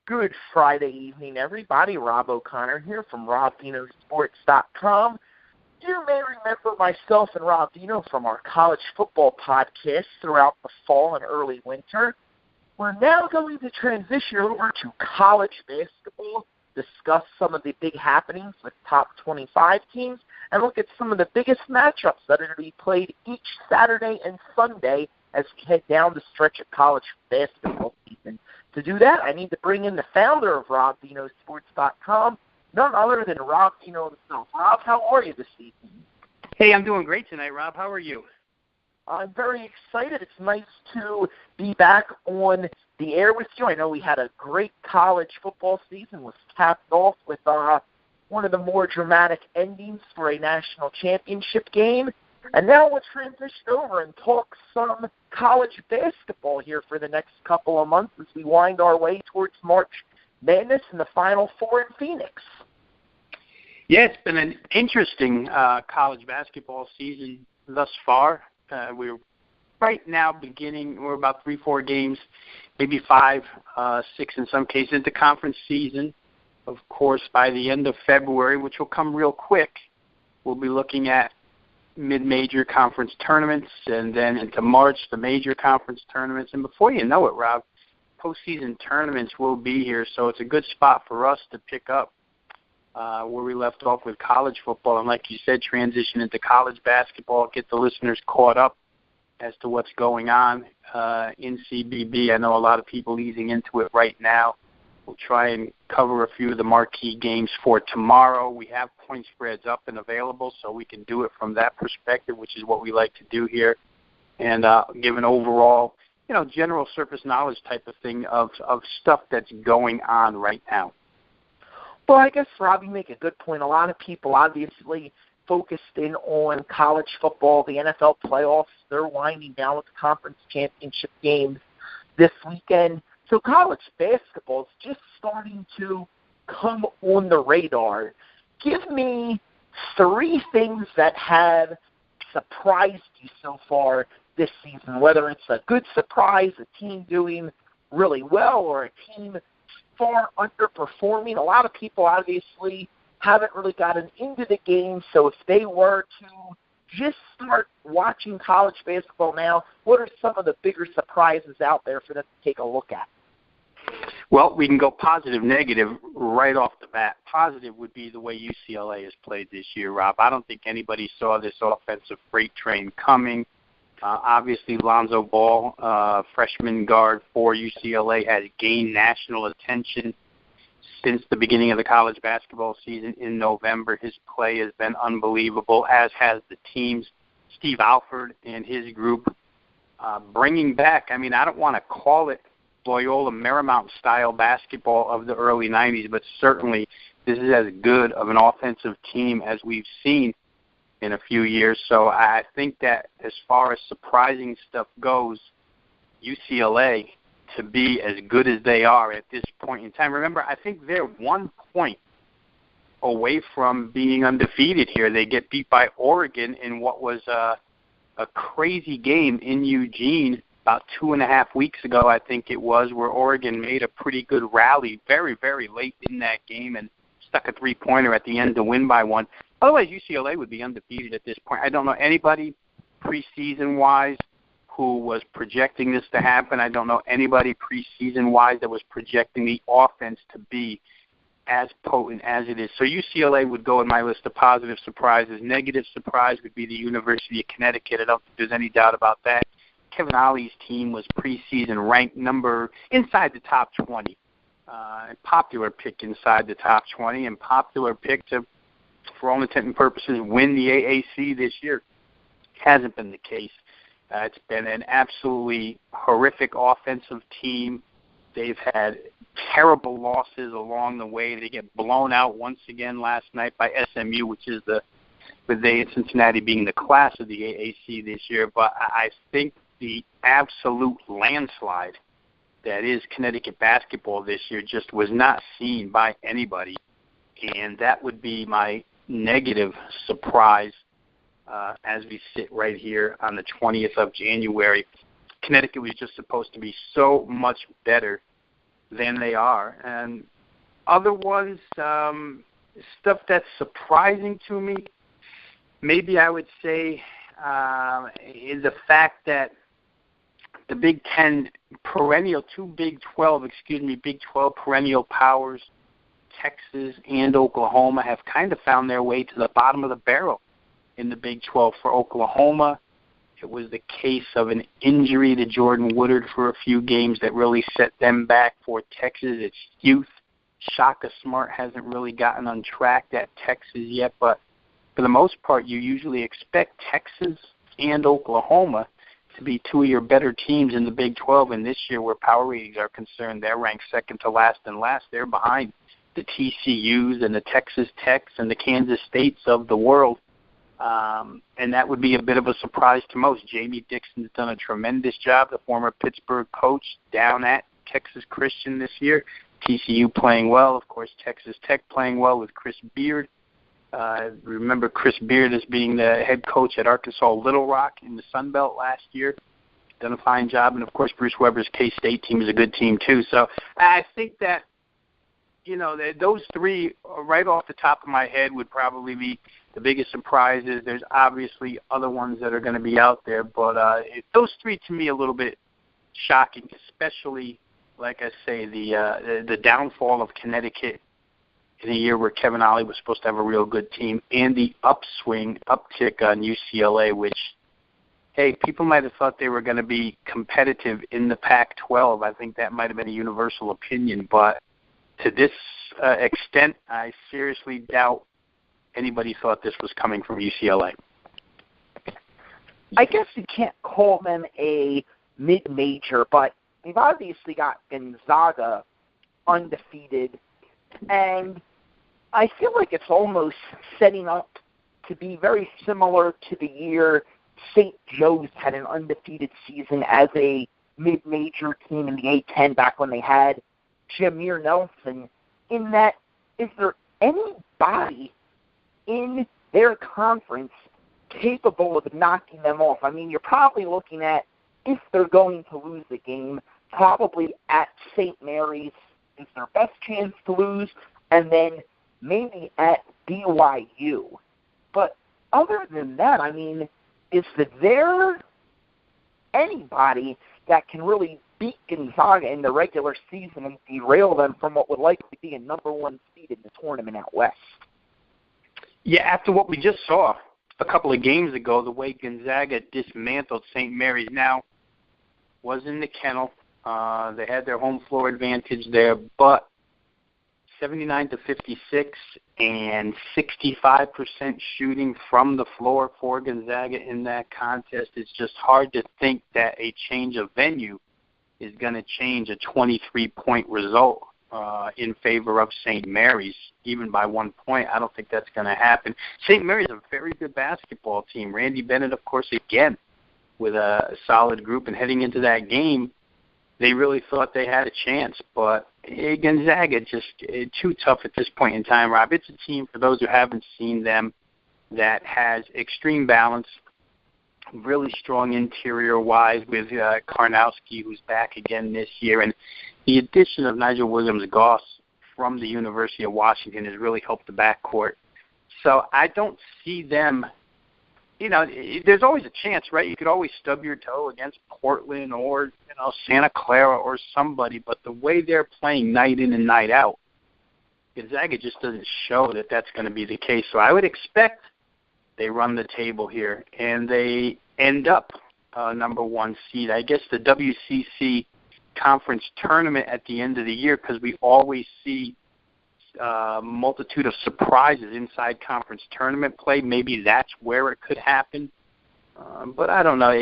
Good Friday evening, everybody. Rob O'Connor here from RobDinoSports.com. You may remember myself and Rob Dino from our college football podcast throughout the fall and early winter. We're now going to transition over to college basketball, discuss some of the big happenings with top 25 teams, and look at some of the biggest matchups that are going to be played each Saturday and Sunday as we head down the stretch of college basketball season. To do that, I need to bring in the founder of RobDinoSports.com, none other than Rob Dino himself. Rob, how are you this evening? Hey, I'm doing great tonight, Rob. How are you? I'm very excited. It's nice to be back on the air with you. I know we had a great college football season, was capped off with one of the more dramatic endings for a national championship game. And now we'll transition over and talk some college basketball here for the next couple of months as we wind our way towards March Madness and the Final Four in Phoenix. Yeah, it's been an interesting college basketball season thus far. We're right now we're about 3-4 games, maybe 5, 6 in some cases, into conference season. Of course, by the end of February, which will come real quick, we'll be looking at mid-major conference tournaments, and then into March, the major conference tournaments. And before you know it, Rob, postseason tournaments will be here, so it's a good spot for us to pick up where we left off with college football. And like you said, transition into college basketball, get the listeners caught up as to what's going on in CBB. I know a lot of people easing into it right now. We'll try and cover a few of the marquee games for tomorrow. We have point spreads up and available, so we can do it from that perspective, which is what we like to do here, and give an overall, general surface knowledge type of thing of stuff that's going on right now. Well, I guess, Rob, you make a good point. A lot of people obviously focused in on college football, the NFL playoffs. They're winding down with the conference championship games this weekend. So college basketball is just starting to come on the radar. Give me 3 things that have surprised you so far this season, whether it's a good surprise, a team doing really well, or a team far underperforming. A lot of people obviously haven't really gotten into the game, so if they were to just start watching college basketball now, what are some of the bigger surprises out there for them to take a look at? Well, we can go positive, negative right off the bat. Positive would be the way UCLA has played this year, Rob. I don't think anybody saw this offensive freight train coming. Obviously, Lonzo Ball, freshman guard for UCLA, has gained national attention since the beginning of the college basketball season in November. His play has been unbelievable, as has the teams. Steve Alford and his group bringing back, I don't want to call it Loyola Marymount-style basketball of the early 90s, but certainly this is as good of an offensive team as we've seen in a few years. So I think that as far as surprising stuff goes, UCLA to be as good as they are at this point in time. Remember, I think they're 1 point away from being undefeated here. They get beat by Oregon in what was a crazy game in Eugene about 2.5 weeks ago, I think it was, where Oregon made a pretty good rally very, very late in that game and stuck a 3-pointer at the end to win by 1. Otherwise, UCLA would be undefeated at this point. I don't know anybody preseason-wise who was projecting this to happen. I don't know anybody preseason-wise that was projecting the offense to be as potent as it is. So UCLA would go in my list of positive surprises. Negative surprise would be the University of Connecticut. I don't think there's any doubt about that. Kevin Ollie's team was preseason ranked number inside the top 20. Popular pick inside the top 20, and popular pick to, for all intent and purposes, win the AAC this year. Hasn't been the case. It's been an absolutely horrific offensive team. They've had terrible losses along the way. They get blown out once again last night by SMU, which is with they in Cincinnati being the class of the AAC this year. But I think the absolute landslide that is Connecticut basketball this year just was not seen by anybody. And that would be my negative surprise as we sit right here on the 20th of January. Connecticut was just supposed to be so much better than they are. And other ones, stuff that's surprising to me, maybe I would say is the fact that the Big 12 perennial powers, Texas and Oklahoma, have kind of found their way to the bottom of the barrel in the Big 12. For Oklahoma, it was the case of an injury to Jordan Woodard for a few games that really set them back. For Texas, it's youth. Shaka Smart hasn't really gotten on track at Texas yet, but for the most part, you usually expect Texas and Oklahoma to be two of your better teams in the Big 12, and this year, where power ratings are concerned, they're ranked second to last and last. They're behind the TCUs and the Texas Techs and the Kansas States of the world, and that would be a bit of a surprise to most. Jamie Dixon's done a tremendous job, the former Pittsburgh coach, down at Texas Christian this year. TCU playing well, of course, Texas Tech playing well with Chris Beard. Remember Chris Beard as being the head coach at Arkansas Little Rock in the Sun Belt last year. Done a fine job. And, of course, Bruce Weber's K-State team is a good team, too. So I think that, those three right off the top of my head would probably be the biggest surprises. There's obviously other ones that are going to be out there. But those three, to me, a little bit shocking, especially, like I say, the downfall of Connecticut in a year where Kevin Ollie was supposed to have a real good team, and the uptick on UCLA, which, hey, people might have thought they were going to be competitive in the Pac-12. I think that might have been a universal opinion, but to this extent, I seriously doubt anybody thought this was coming from UCLA. I guess you can't call them a mid-major, but they've obviously got Gonzaga undefeated, and I feel like it's almost setting up to be very similar to the year St. Joe's had an undefeated season as a mid-major team in the A-10 back when they had Jameer Nelson, in that, is there anybody in their conference capable of knocking them off? I mean, you're probably looking at, if they're going to lose the game, probably at St. Mary's is their best chance to lose, and then maybe at BYU. But other than that, I mean, is there anybody that can really beat Gonzaga in the regular season and derail them from what would likely be a number one seed in the tournament out west? Yeah, after what we just saw a couple of games ago, the way Gonzaga dismantled St. Mary's, now was in the kennel. They had their home floor advantage there, but 79-56 and 65% shooting from the floor for Gonzaga in that contest. It's just hard to think that a change of venue is going to change a 23-point result in favor of St. Mary's, even by 1 point. I don't think that's going to happen. St. Mary's is a very good basketball team. Randy Bennett, of course, again, with a solid group, and heading into that game, they really thought they had a chance, but Gonzaga just too tough at this point in time, Rob. It's a team, for those who haven't seen them, that has extreme balance, really strong interior-wise with Karnowski, who's back again this year, and the addition of Nigel Williams-Goss from the University of Washington has really helped the backcourt. So I don't see them. There's always a chance, right? You could always stub your toe against Portland or, Santa Clara or somebody, but the way they're playing night in and night out, Gonzaga just doesn't show that that's going to be the case. So I would expect they run the table here and they end up number one seed. I guess the WCC conference tournament at the end of the year, because we always see multitude of surprises inside conference tournament play. Maybe that's where it could happen. But I don't know.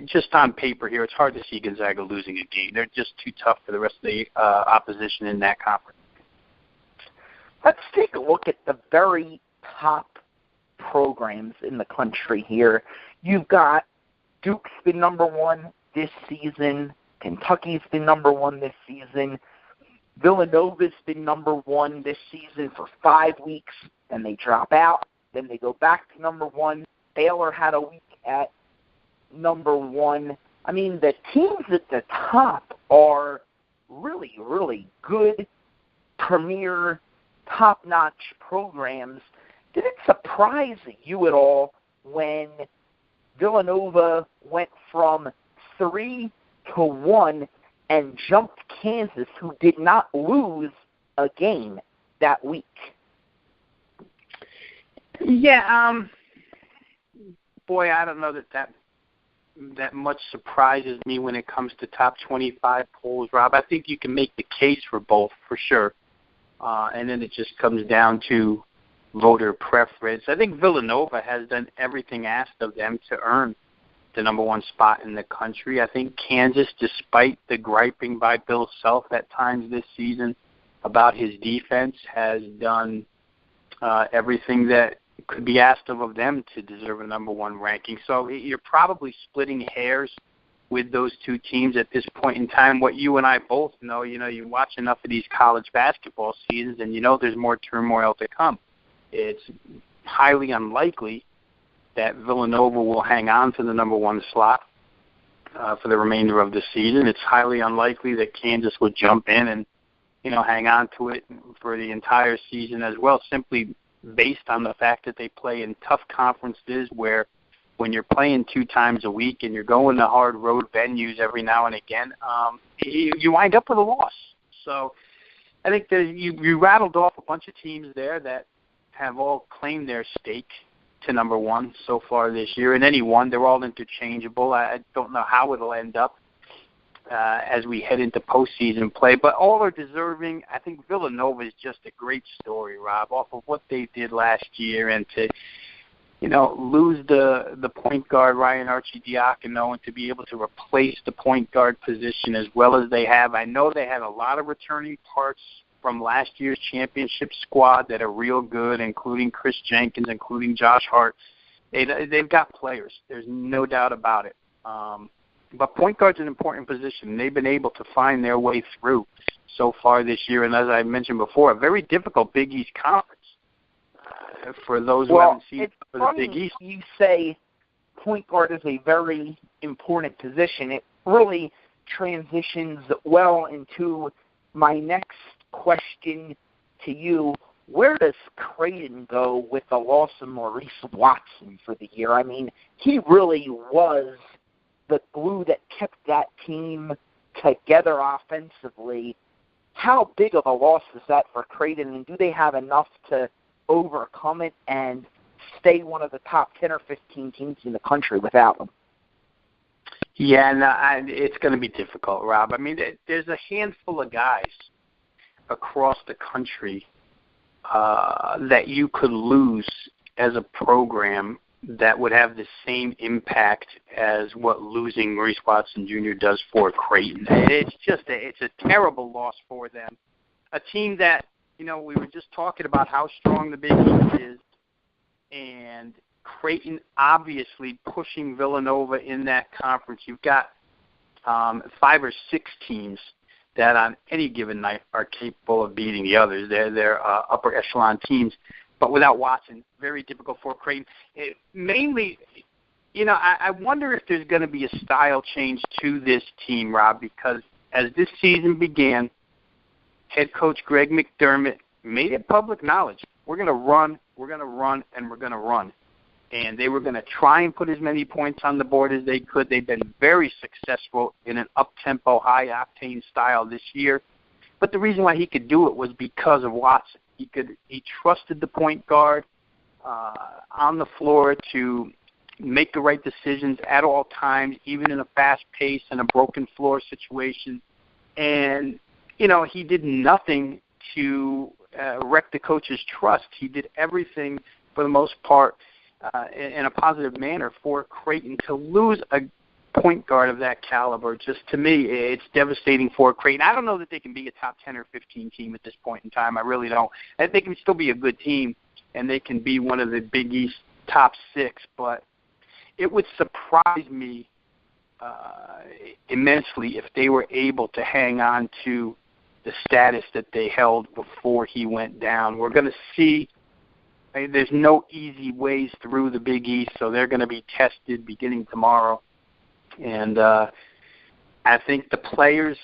Just on paper here, it's hard to see Gonzaga losing a game. They're just too tough for the rest of the opposition in that conference. Let's take a look at the very top programs in the country here. You've got Duke's been number one this season. Kentucky's been number one this season. Villanova's been number one this season for 5 weeks, then they drop out, then they go back to number one. Baylor had a week at number one. I mean, the teams at the top are really, really good, premier, top-notch programs. Did it surprise you at all when Villanova went from 3-1 and jumped Kansas, who did not lose a game that week? Yeah, boy, I don't know that much surprises me when it comes to top 25 polls, Rob. I think you can make the case for both, for sure. And then it just comes down to voter preference. I think Villanova has done everything asked of them to earn the number one spot in the country. I think Kansas, despite the griping by Bill Self at times this season about his defense, has done everything that could be asked of them to deserve a number one ranking. So you're probably splitting hairs with those two teams at this point in time. What you and I both know, you watch enough of these college basketball seasons and there's more turmoil to come. It's highly unlikely that Villanova will hang on to the number one slot for the remainder of the season. It's highly unlikely that Kansas would jump in and, hang on to it for the entire season as well, simply based on the fact that they play in tough conferences where when you're playing 2 times a week and you're going to hard road venues every now and again, you wind up with a loss. So I think that you rattled off a bunch of teams there that have all claimed their stake to number one so far this year. And any one, they're all interchangeable. I don't know how it'll end up as we head into postseason play, but all are deserving. I think Villanova is just a great story, Rob, off of what they did last year, and to lose the point guard, Ryan Arcidiacono, and to be able to replace the point guard position as well as they have. I know they had a lot of returning parts from last year's championship squad that are real good, including Chris Jenkins, including Josh Hart. They've got players. There's no doubt about it. But point guard's an important position, and they've been able to find their way through so far this year. And as I mentioned before, a very difficult Big East conference for those who haven't seen it for the Big East. You say point guard is a very important position. It really transitions well into my next question to you. Where does Creighton go with the loss of Maurice Watson for the year? I mean, he really was the glue that kept that team together offensively. How big of a loss is that for Creighton, and do they have enough to overcome it and stay one of the top 10 or 15 teams in the country without him? Yeah, no, it's going to be difficult, Rob. I mean, there's a handful of guys across the country that you could lose as a program that would have the same impact as what losing Maurice Watson Jr. does for Creighton. It's a terrible loss for them. A team that, we were just talking about how strong the Big East is, and Creighton obviously pushing Villanova in that conference. You've got 5 or 6 teams that on any given night are capable of beating the others. They're upper echelon teams. But without Watson, very difficult for Creighton. Mainly, I wonder if there's going to be a style change to this team, Rob, because as this season began, head coach Greg McDermott made it public knowledge. We're going to run, and we're going to run. And they were going to try and put as many points on the board as they could. They've been very successful in an up-tempo, high-octane style this year. But the reason why he could do it was because of Watson. He trusted the point guard on the floor to make the right decisions at all times, even in a fast pace and a broken floor situation. And, he did nothing to wreck the coach's trust. He did everything, for the most part, in a positive manner for Creighton. To lose a point guard of that caliber, just to me, it's devastating for Creighton. I don't know that they can be a top 10 or 15 team at this point in time. I really don't. I think they can still be a good team, and they can be one of the Big East top 6, but it would surprise me immensely if they were able to hang on to the status that they held before he went down. We're going to see. There's no easy ways through the Big East, so they're going to be tested beginning tomorrow. And I think the players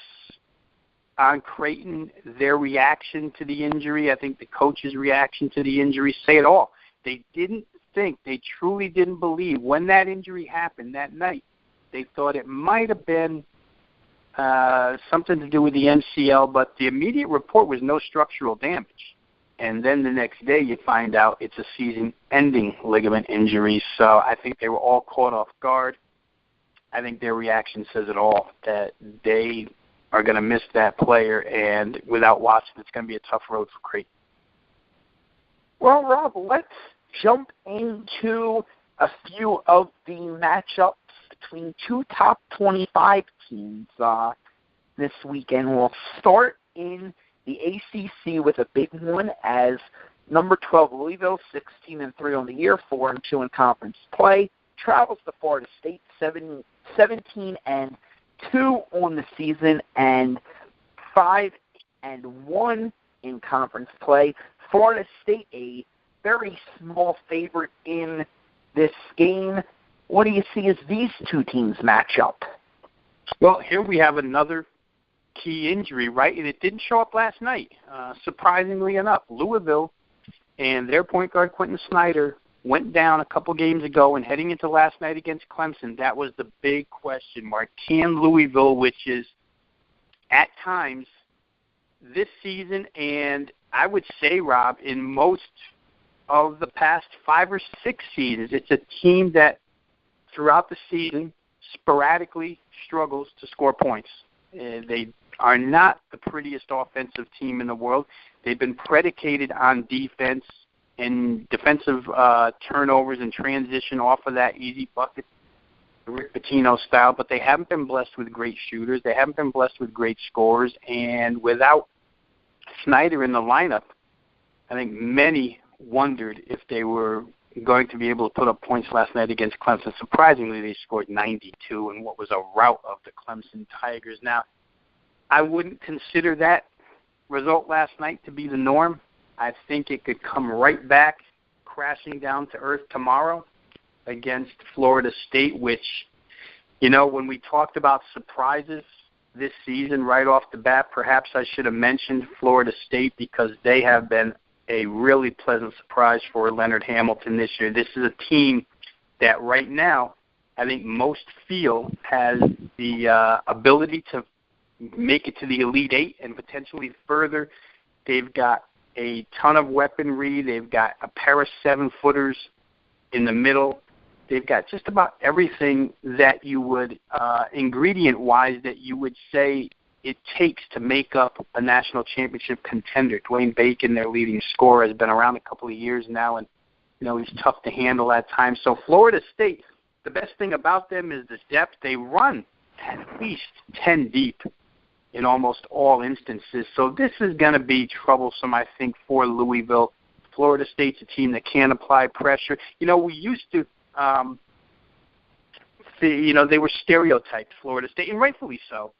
on Creighton, their reaction to the injury, I think the coach's reaction to the injury say it all. They truly didn't believe when that injury happened that night. They thought it might have been something to do with the MCL, but the immediate report was no structural damage. And then the next day you find out it's a season-ending ligament injury. So I think they were all caught off guard. I think their reaction says it all, that they are going to miss that player, and without Watson, it's going to be a tough road for Creighton. Well, Rob, let's jump into a few of the matchups between two top 25 teams this weekend. We'll start in the ACC with a big one as number 12 Louisville, 16-3 on the year, 4-2 in conference play, travels to Florida State, 17-2 on the season, and 5-1 in conference play. Florida State, a very small favorite in this game. What do you see as these two teams match up? Well, here we have another key injury, right? And it didn't show up last night, surprisingly enough. Louisville and their point guard, Quentin Snyder, went down a couple games ago, and heading into last night against Clemson, that was the big question mark. Can Louisville, which is at times this season, and I would say, Rob, in most of the past 5 or 6 seasons, it's a team that throughout the season sporadically struggles to score points. They are not the prettiest offensive team in the world. They've been predicated on defense and defensive turnovers and transition off of that easy bucket, Rick Pitino style, but they haven't been blessed with great shooters. They haven't been blessed with great scorers. And without Snyder in the lineup, I think many wondered if they were going to be able to put up points last night against Clemson. Surprisingly, they scored 92 in what was a rout of the Clemson Tigers. Now, I wouldn't consider that result last night to be the norm. I think it could come right back crashing down to earth tomorrow against Florida State, which, you know, when we talked about surprises this season right off the bat, perhaps I should have mentioned Florida State because they have been a really pleasant surprise for Leonard Hamilton this year. This is a team that right now I think most feel has the ability to make it to the Elite Eight and potentially further. They've got a ton of weaponry. They've got a pair of 7-footers in the middle. They've got just about everything that you would, ingredient-wise, that you would say it takes to make up a national championship contender. Dwayne Bacon, their leading scorer, has been around a couple of years now, and, you know, he's tough to handle at times. So Florida State, the best thing about them is the depth. They run at least 10 deep in almost all instances. So this is going to be troublesome, I think, for Louisville. Florida State's a team that can apply pressure. You know, we used to, they were stereotyped, Florida State, and rightfully so.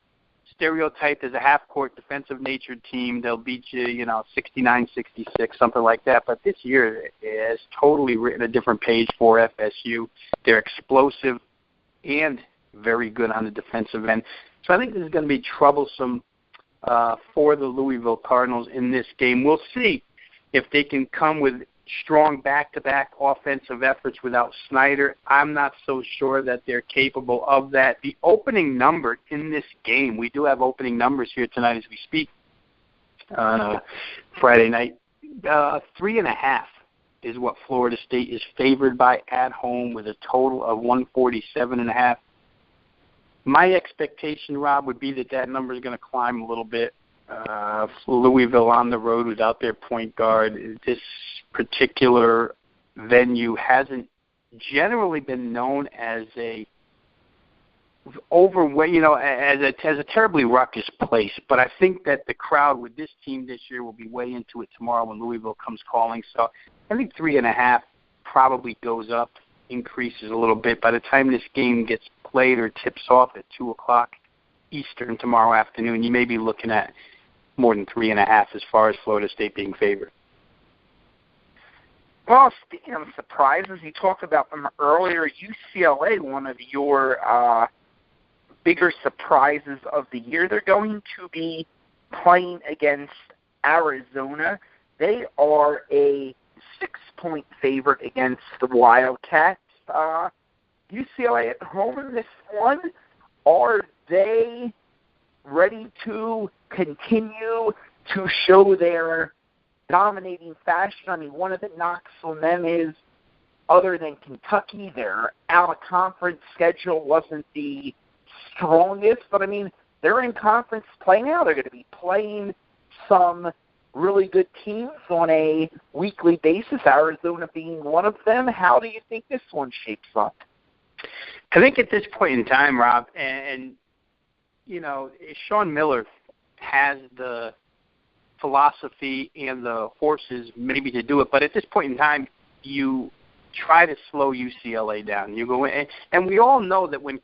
Stereotyped as a half-court defensive-natured team. They'll beat you, 69-66, something like that. But this year has totally written a different page for FSU. They're explosive and very good on the defensive end. So I think this is going to be troublesome for the Louisville Cardinals in this game. We'll see if they can come with strong back-to-back offensive efforts without Snyder. I'm not so sure that they're capable of that. The opening number in this game, we do have opening numbers here tonight as we speak on Friday night. 3.5 is what Florida State is favored by at home with a total of 147.5. My expectation, Rob, would be that number is going to climb a little bit. Louisville on the road without their point guard. This particular venue hasn't generally been known as a as a terribly ruckus place. But I think that the crowd with this team this year will be way into it tomorrow when Louisville comes calling. So I think 3.5 probably goes up, increases a little bit. By the time this game gets played or tips off at 2 o'clock Eastern tomorrow afternoon, you may be looking at more than 3.5 as far as Florida State being favored. Well, speaking of surprises, you talked about them earlier. UCLA, one of your bigger surprises of the year. They're going to be playing against Arizona. They are a 6-point favorite against the Wildcats. UCLA at home in this one. Are they ready to continue to show their dominating fashion? I mean, one of the knocks on them is, other than Kentucky, their out-of-conference schedule wasn't the strongest. But, I mean, they're in conference play now. They're going to be playing some really good teams on a weekly basis, Arizona being one of them. How do you think this one shapes up? I think at this point in time, Rob, and you know, Sean Miller has the philosophy and the horses maybe to do it, but at this point in time, you try to slow UCLA down. You go in, and we all know that when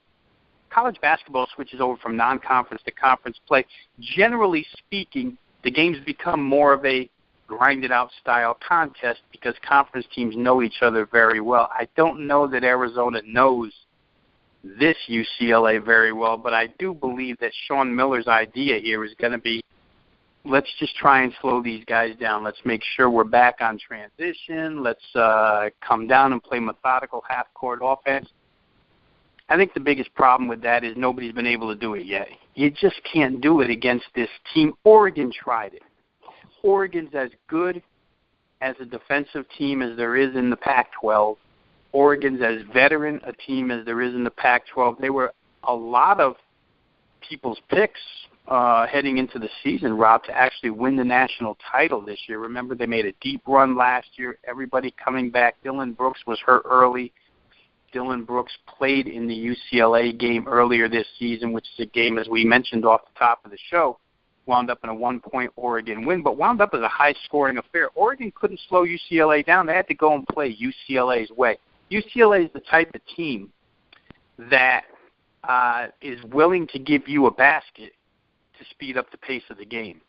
college basketball switches over from non-conference to conference play, generally speaking, the games become more of a grinded-out style contest because conference teams know each other very well. I don't know that Arizona knows this UCLA very well, but I do believe that Sean Miller's idea here is going to be, let's just try and slow these guys down. Let's make sure we're back on transition. Let's come down and play methodical half-court offense. I think the biggest problem with that is nobody's been able to do it yet. You just can't do it against this team. Oregon tried it. Oregon's as good as a defensive team as there is in the Pac-12. Oregon's as veteran a team as there is in the Pac-12. They were a lot of people's picks heading into the season, Rob, to actually win the national title this year. Remember, they made a deep run last year. Everybody coming back. Dylan Brooks was hurt early. Dylan Brooks played in the UCLA game earlier this season, which is a game, as we mentioned off the top of the show, wound up in a 1-point Oregon win, but wound up as a high-scoring affair. Oregon couldn't slow UCLA down. They had to go and play UCLA's way. UCLA is the type of team that is willing to give you a basket to speed up the pace of the game.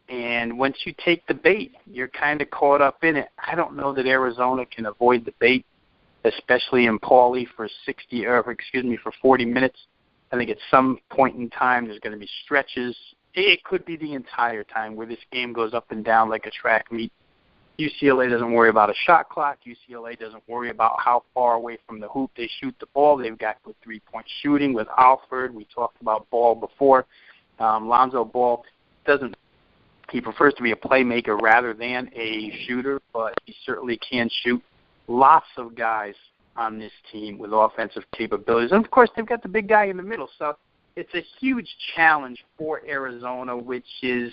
And once you take the bait, you're kind of caught up in it. I don't know that Arizona can avoid the bait, especially in Pauley for 40 minutes. I think at some point in time there's going to be stretches. It could be the entire time where this game goes up and down like a track meet. UCLA doesn't worry about a shot clock. UCLA doesn't worry about how far away from the hoop they shoot the ball. They've got good three-point shooting with Alford. We talked about Ball before. Lonzo Ball he prefers to be a playmaker rather than a shooter, but he certainly can shoot. Lots of guys on this team with offensive capabilities. And, of course, they've got the big guy in the middle. So it's a huge challenge for Arizona, which is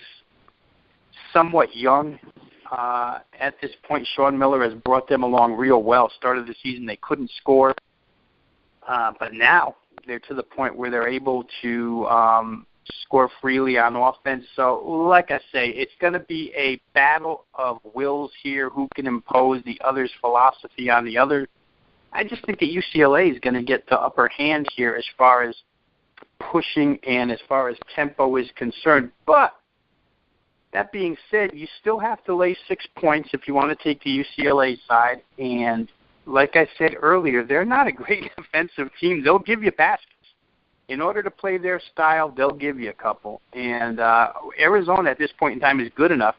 somewhat young. At this point, Sean Miller has brought them along real well. Started the season, they couldn't score. But now they're to the point where they're able to score freely on offense. So, like I say, it's going to be a battle of wills here. Who can impose the other's philosophy on the other? I just think that UCLA is going to get the upper hand here as far as pushing and as far as tempo is concerned. But that being said, you still have to lay 6 points if you want to take the UCLA side. And like I said earlier, they're not a great defensive team. They'll give you baskets. In order to play their style, they'll give you a couple. And Arizona at this point in time is good enough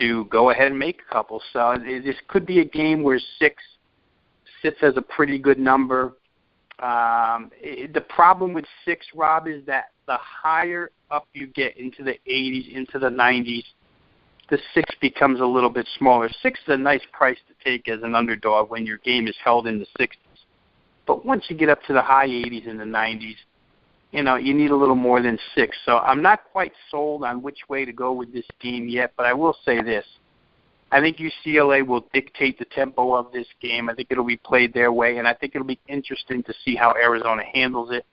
to go ahead and make a couple. So this could be a game where 6 sits as a pretty good number. The problem with 6, Rob, is that the higher up you get into the 80s, into the 90s, the 6 becomes a little bit smaller. 6 is a nice price to take as an underdog when your game is held in the 60s. But once you get up to the high 80s and the 90s, you know, you need a little more than 6. So I'm not quite sold on which way to go with this game yet, but I will say this. I think UCLA will dictate the tempo of this game. I think it'll be played their way, and I think it'll be interesting to see how Arizona handles it.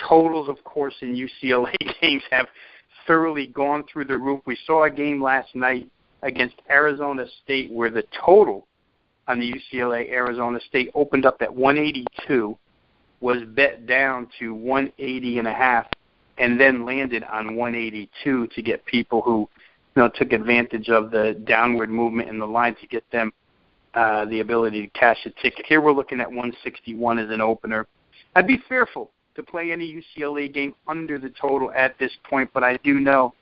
Totals, of course, in UCLA games have thoroughly gone through the roof. We saw a game last night against Arizona State where the total on the UCLA-Arizona State opened up at 182, was bet down to 180.5, and then landed on 182 to get people who took advantage of the downward movement in the line to get them the ability to cash a ticket. Here we're looking at 161 as an opener. I'd be fearful to play any UCLA game under the total at this point, but I do know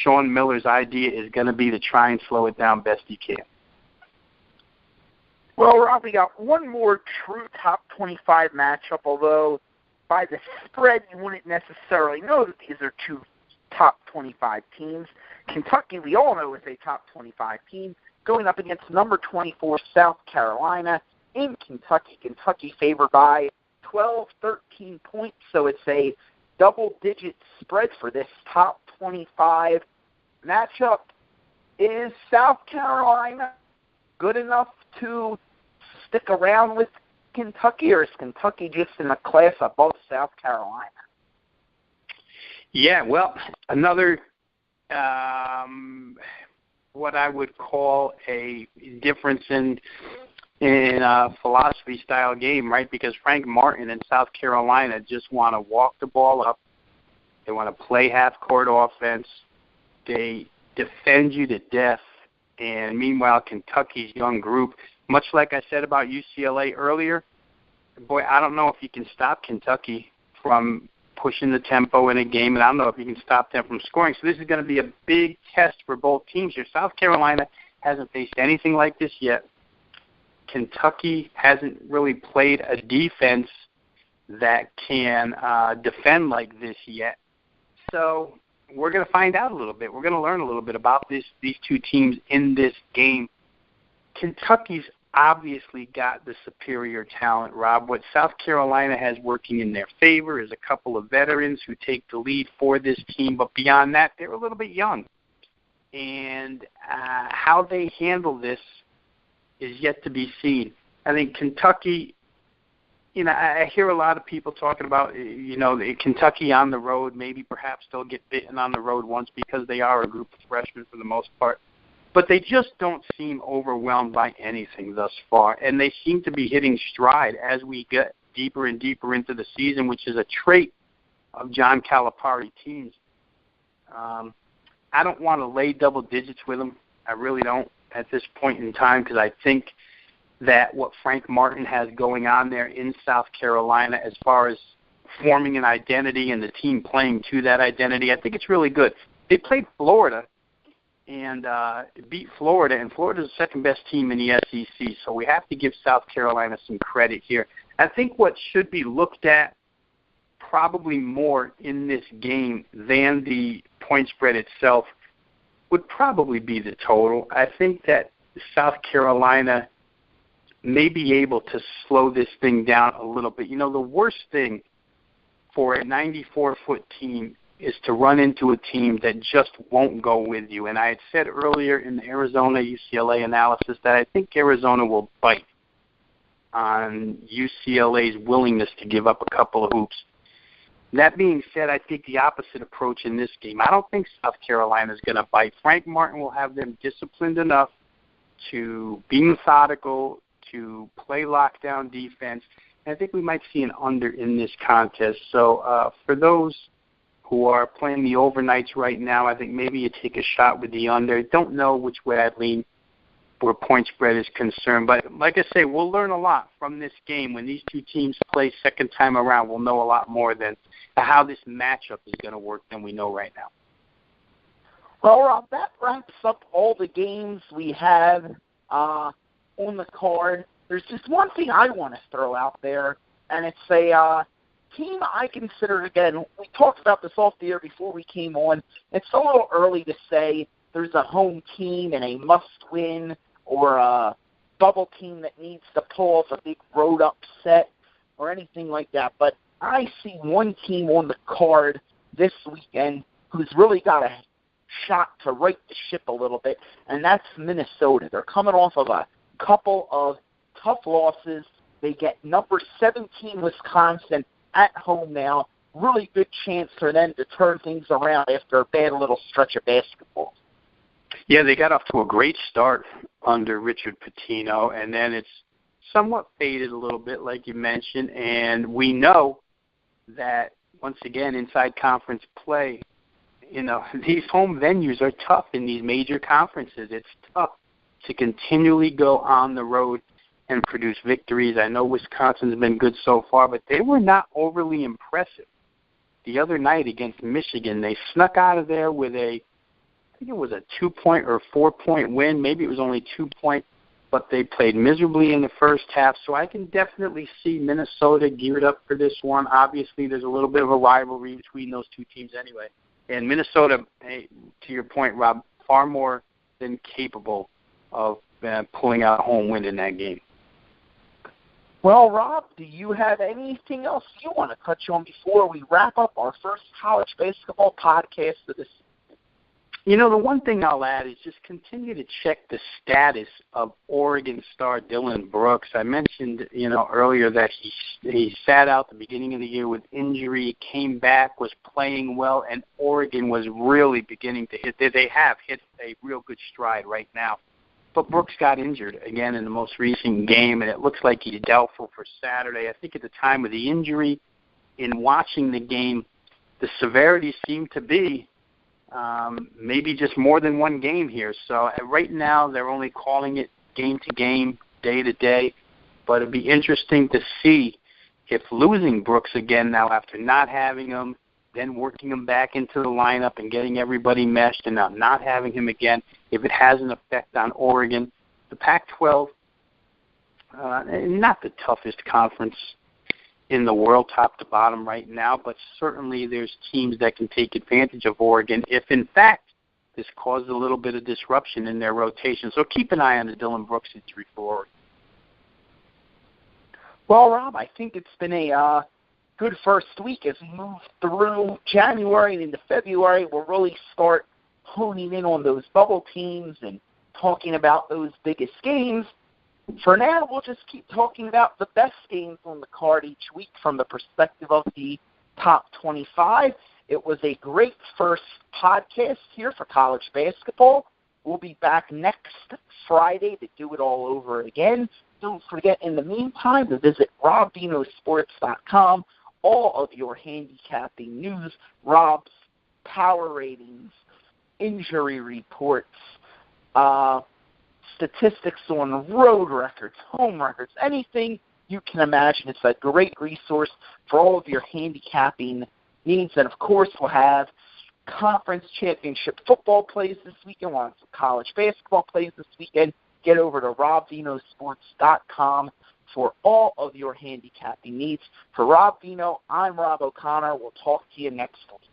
Sean Miller's idea is going to be to try and slow it down best he can. Well, Rob, we got one more true top 25 matchup, although by the spread you wouldn't necessarily know that these are two top 25 teams. Kentucky, we all know, is a top 25 team, going up against number 24 South Carolina in Kentucky. Kentucky favored by 12, 13 points, so it's a double-digit spread for this top 25 matchup. Is South Carolina good enough to stick around with Kentucky, or is Kentucky just in a class above South Carolina? Yeah, well, another what I would call a difference in a philosophy-style game, right? Because Frank Martin and South Carolina just want to walk the ball up. They want to play half-court offense. They defend you to death. And meanwhile, Kentucky's young group, much like I said about UCLA earlier, boy, I don't know if you can stop Kentucky from pushing the tempo in a game, and I don't know if you can stop them from scoring. So this is going to be a big test for both teams here. South Carolina hasn't faced anything like this yet. Kentucky hasn't really played a defense that can defend like this yet. So we're going to find out a little bit. We're going to learn a little bit about these two teams in this game. Kentucky's obviously got the superior talent, Rob. What South Carolina has working in their favor is a couple of veterans who take the lead for this team, but beyond that, they're a little bit young. And how they handle this is yet to be seen. I think Kentucky, I hear a lot of people talking about, Kentucky on the road, maybe perhaps they'll get bitten on the road once because they are a group of freshmen for the most part. But they just don't seem overwhelmed by anything thus far, and they seem to be hitting stride as we get deeper and deeper into the season, which is a trait of John Calipari teams. I don't want to lay double digits with them. I really don't at this point in time, because I think that what Frank Martin has going on there in South Carolina as far as forming an identity and the team playing to that identity, I think it's really good. They played Florida and beat Florida, and Florida's the second-best team in the SEC, so we have to give South Carolina some credit here. I think what should be looked at probably more in this game than the point spread itself would probably be the total. I think that South Carolina may be able to slow this thing down a little bit. The worst thing for a 94-foot team is to run into a team that just won't go with you. And I had said earlier in the Arizona-UCLA analysis that I think Arizona will bite on UCLA's willingness to give up a couple of hoops. That being said, I think the opposite approach in this game. I don't think South Carolina is going to bite. Frank Martin will have them disciplined enough to be methodical, to play lockdown defense. And I think we might see an under in this contest. So for those who are playing the overnights right now, I think maybe you take a shot with the under. Don't know which way I'd lean where point spread is concerned. But like I say, we'll learn a lot from this game. When these two teams play second time around, we'll know a lot more than how this matchup is going to work than we know right now. Well, Rob, that wraps up all the games we have on the card. There's just one thing I want to throw out there, and it's a team I consider, again, we talked about this off the air before we came on. It's a little early to say there's a home team and a must-win or a bubble team that needs to pull off a big road upset or anything like that. But I see one team on the card this weekend who's really got a shot to right the ship a little bit, and that's Minnesota. They're coming off of a couple of tough losses. They get number 17 Wisconsin at home now. Really good chance for them to turn things around after a bad little stretch of basketball. Yeah, they got off to a great start under Richard Pitino, and then it's somewhat faded a little bit, like you mentioned, and we know that, once again, inside conference play, these home venues are tough in these major conferences. It's tough to continually go on the road and produce victories. I know Wisconsin's been good so far, but they were not overly impressive. The other night against Michigan, they snuck out of there with I think it was a 2-point or 4-point win. Maybe it was only 2 points, but they played miserably in the first half. So I can definitely see Minnesota geared up for this one. Obviously, there's a little bit of a rivalry between those two teams anyway. And Minnesota, to your point, Rob, far more than capable of pulling out a home win in that game. Well, Rob, do you have anything else you want to touch on before we wrap up our first college basketball podcast of this? You know, the one thing I'll add is just continue to check the status of Oregon star Dylan Brooks. I mentioned, earlier that he sat out the beginning of the year with injury, came back, was playing well, and Oregon was really beginning to hit. They have hit a real good stride right now. But Brooks got injured again in the most recent game, and it looks like he's doubtful for Saturday. I think at the time of the injury, in watching the game, the severity seemed to be maybe just more than one game here. So right now they're only calling it game to game, day to day. But it'd be interesting to see if losing Brooks again now after not having him, then working him back into the lineup and getting everybody meshed and now not having him again, if it has an effect on Oregon. The Pac-12, not the toughest conference in the world top to bottom right now, but certainly there's teams that can take advantage of Oregon if, in fact, this causes a little bit of disruption in their rotation. So keep an eye on the Dylan Brooks injury for Oregon. Well, Rob, I think it's been a good first week. As we move through January and into February, we'll really start honing in on those bubble teams and talking about those biggest games. For now, we'll just keep talking about the best games on the card each week from the perspective of the top 25. It was a great first podcast here for college basketball. We'll be back next Friday to do it all over again. Don't forget, in the meantime, to visit robvinosports.com. All of your handicapping news, Rob's power ratings, injury reports, statistics on road records, home records, anything you can imagine. It's a great resource for all of your handicapping needs. And, of course, we'll have conference championship football plays this weekend. We'll have some college basketball plays this weekend. Get over to robvinosports.com for all of your handicapping needs. For Rob Vino, I'm Rob O'Connor. We'll talk to you next week.